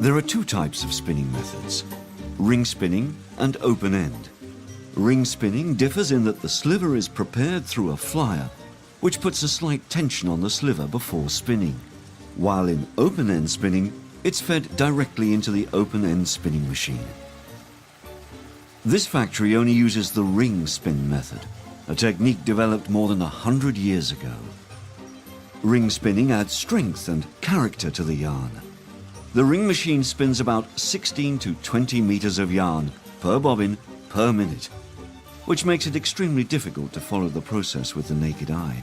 There are two types of spinning methods, ring spinning and open end. Ring spinning differs in that the sliver is prepared through a flyer, which puts a slight tension on the sliver before spinning, while in open end spinning, it's fed directly into the open end spinning machine. This factory only uses the ring spin method, a technique developed more than 100 years ago. Ring spinning adds strength and character to the yarn. The ring machine spins about 16 to 20 meters of yarn per bobbin per minute, which makes it extremely difficult to follow the process with the naked eye.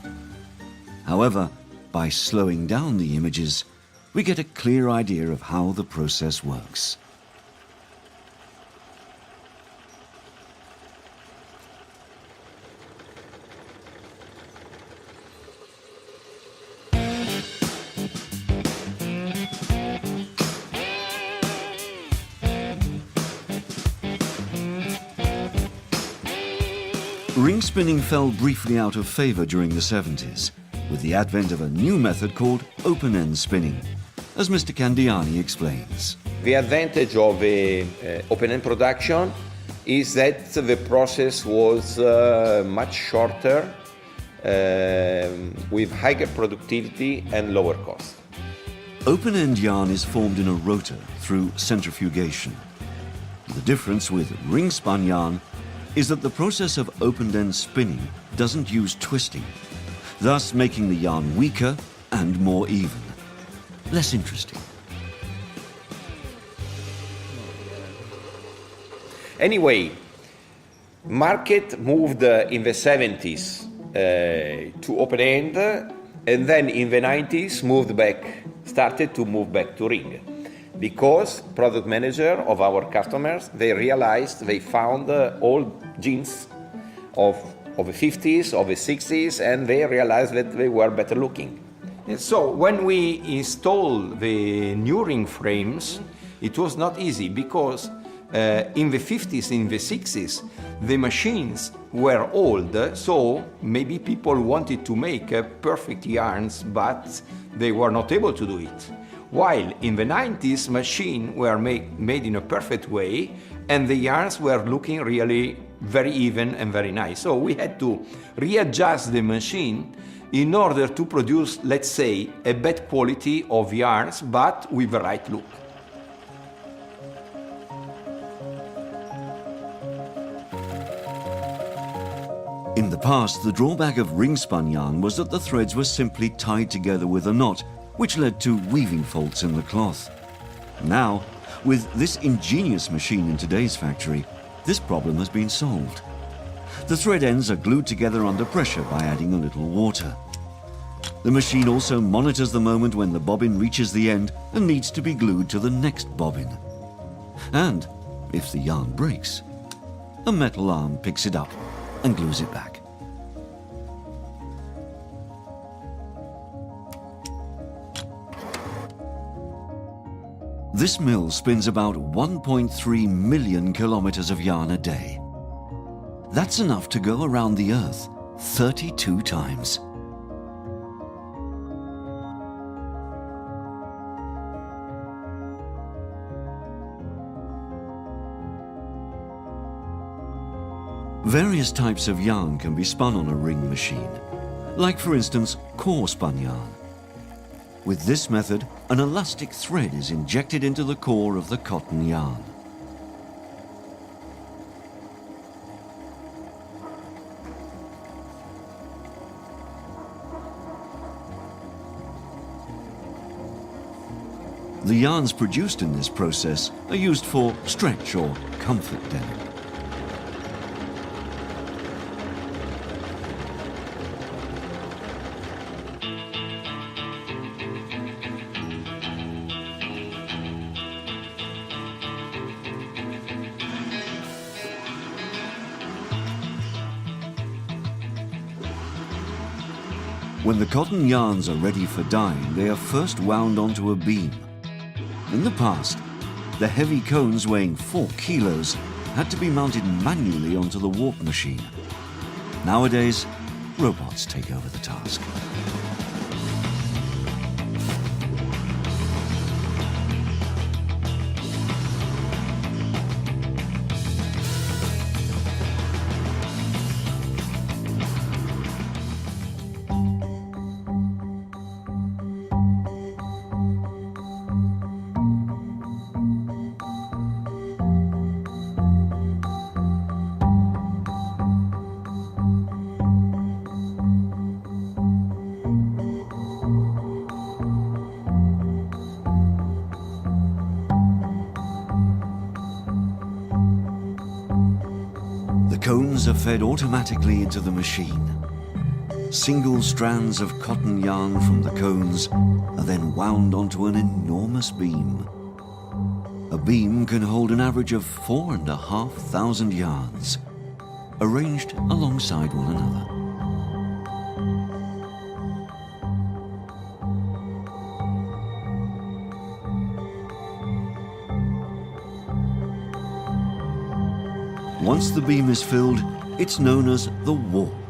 However, by slowing down the images, we get a clear idea of how the process works. Ring spinning fell briefly out of favor during the 70s, with the advent of a new method called open-end spinning, as Mr. Candiani explains. The advantage of open-end production is that the process was much shorter, with higher productivity and lower cost. Open-end yarn is formed in a rotor through centrifugation. The difference with ring-spun yarn is that the process of open-end spinning doesn't use twisting, thus making the yarn weaker and more even. Less interesting. Anyway, market moved in the 70s to open end, and then in the 90s started to move back to ring. Because product manager of our customers, they found old jeans of the 50s, of the 60s, and they realized that they were better looking. And so when we installed the new ring frames, it was not easy because in the 50s, in the 60s, the machines were old, so maybe people wanted to make perfect yarns, but they were not able to do it. While in the 90s, machines were made in a perfect way, and the yarns were looking really very even and very nice. So we had to readjust the machine in order to produce, let's say, a bad quality of yarns, but with the right look. In the past, the drawback of ring-spun yarn was that the threads were simply tied together with a knot, which led to weaving faults in the cloth. Now, with this ingenious machine in today's factory, this problem has been solved. The thread ends are glued together under pressure by adding a little water. The machine also monitors the moment when the bobbin reaches the end and needs to be glued to the next bobbin. And, if the yarn breaks, a metal arm picks it up and glues it back. This mill spins about 1.3 million kilometers of yarn a day. That's enough to go around the Earth 32 times. Various types of yarn can be spun on a ring machine, like for instance core spun yarn. With this method, an elastic thread is injected into the core of the cotton yarn. The yarns produced in this process are used for stretch or comfort denim. When the cotton yarns are ready for dyeing, they are first wound onto a beam. In the past, the heavy cones weighing 4 kilos had to be mounted manually onto the warp machine. Nowadays, robots take over the task. cones are fed automatically into the machine. Single strands of cotton yarn from the cones are then wound onto an enormous beam. A beam can hold an average of 4,500 yarns, arranged alongside one another. Once the beam is filled, it's known as the warp.